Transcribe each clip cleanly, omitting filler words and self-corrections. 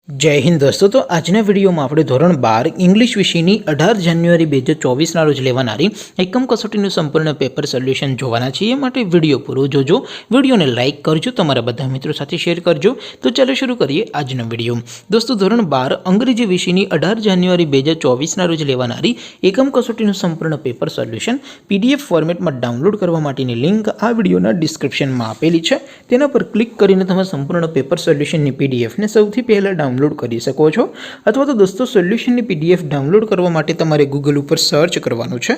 जय हिंद दोस्तों। तो आजना विडियो में આપણે ધોરણ 12 इंग्लिश વિષયની 18 જાન્યુઆરી 2024 ના રોજ લેવાનારી એકમ કસોટીનું સંપૂર્ણ પેપર સોલ્યુશન જોવાના છીએ। માટે વિડિયો પૂરો જોજો, વિડિયોને લાઈક કરજો, તમારા બધા મિત્રો સાથે શેર કરજો। તો ચાલો શરૂ કરીએ આજનો વિડિયો। દોસ્તો ધોરણ 12 અંગ્રેજી વિષયની 18 જાન્યુઆરી 2024 ના રોજ લેવાનારી એકમ કસોટીનું સંપૂર્ણ પેપર સોલ્યુશન PDF ફોર્મેટમાં ડાઉનલોડ કરવા માટેની લિંક આ વિડિયોના ડિસ્ક્રિપ્શનમાં આપેલી છે। તેના પર ક્લિક કરીને તમે સંપૂર્ણ પેપર સોલ્યુશનની PDF ને સૌથી પહેલા डाउनलॉड कर सको छो। अथवा तो दोस्तों सोल्यूशन की PDF डाउनलॉड करवा माटे तमारे गूगल पर सर्च करवानुं छे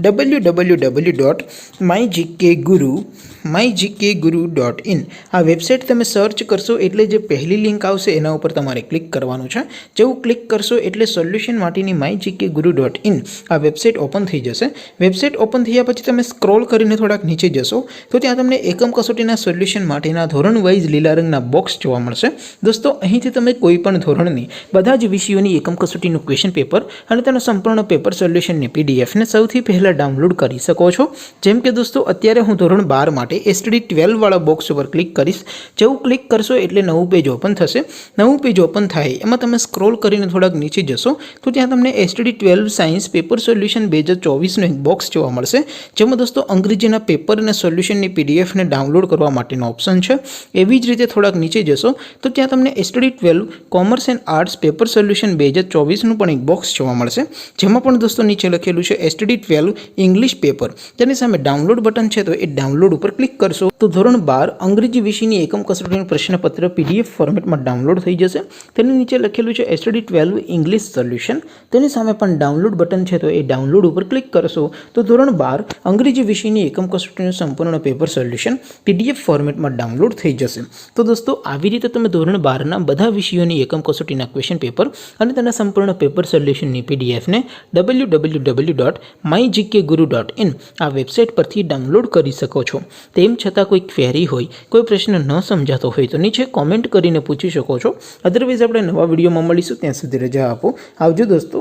www.mygkguru.in। आ वेबसाइट तमे सर्च करशो एटले जे पहली लिंक आवशे एना उपर तमारे क्लिक करवानुं छे। जेवुं क्लिक करशो एटले सोल्यूशन माटेनी mygkguru.in आ वेबसाइट ओपन थई जशे। वेबसाइट ओपन थया पछी तमे स्क्रॉल करीने थोड़ाक नीचे जशो तो त्यां तमने एकम कसोटीना सोल्यूशन माटेना धोरण वाइज लीला रंगना बॉक्स जोवा मळशे। दोस्तों અહીંથી તમે કોઈ પણ ધોરણની બધા જ વિષયોની એકમ કસોટીનું ક્વેશ્ચન પેપર અને તેનો સંપૂર્ણ પેપર સોલ્યુશનની PDF ને સૌથી પહેલા ડાઉનલોડ કરી શકો છો। જેમ કે દોસ્તો અત્યારે હું ધોરણ 12 માટે STD 12 વાળા બોક્સ ઉપર ક્લિક કરીશ। જેવું ક્લિક કરશો એટલે નવું પેજ ઓપન થશે। નવું પેજ ઓપન થાય એમાં તમે સ્ક્રોલ કરીને થોડાક નીચે જશો તો ત્યાં તમને STD 12 સાયન્સ પેપર સોલ્યુશન 2024 નો એક બોક્સ જોવા મળશે। જેમાં દોસ્તો અંગ્રેજીના પેપર અને સોલ્યુશનની PDF ને ડાઉનલોડ કરવા માટેનો ઓપ્શન છે। એવી જ રીતે થોડાક નીચે જશો તો ત્યાં તમને STD 12 commerce and arts paper solution 2024 નું પણ એક બોક્સ જોવા મળશે। જેમાં પણ દોસ્તો નીચે લખેલું છે STD 12 ઇંગ્લિશ પેપર। તેની સામે ડાઉનલોડ બટન છે તો એ ડાઉનલોડ ઉપર ક્લિક કરશો તો ધોરણ 12 અંગ્રેજી વિષયની એકમ કસોટીનું પ્રશ્નપત્ર PDF ફોર્મેટમાં ડાઉનલોડ થઈ જશે। તેની નીચે લખેલું છે STD 12 ઇંગ્લિશ સોલ્યુશન। તેની સામે પણ ડાઉનલોડ બટન છે તો એ ડાઉનલોડ ઉપર ક્લિક કરશો તો ધોરણ 12 અંગ્રેજી વિષયની એકમ કસોટીનું સંપૂર્ણ પેપર સોલ્યુશન PDF ફોર્મેટમાં ડાઉનલોડ થઈ જશે। તો દોસ્તો આવી રીતે તમે ધોરણ 12 ના બધા વિષયોની એકમ કસોટીના ક્વેશ્ચન પેપર અને તેના સંપૂર્ણ પેપર સોલ્યુશનની PDF ને www.mygkguru.in આ વેબસાઇટ પરથી ડાઉનલોડ કરી શકો છો। તેમ છતાં કોઈ ક્વેરી હોય, કોઈ પ્રશ્ન ન સમજાતો હોય તો નીચે કોમેન્ટ કરીને પૂછી શકો છો। અધરવાઇઝ આપણે નવા વિડીયોમાં મળીશું, ત્યાં સુધી રજા આપો। આવજો દોસ્તો।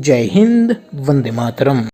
જય હિન્દ, વંદે માતરમ।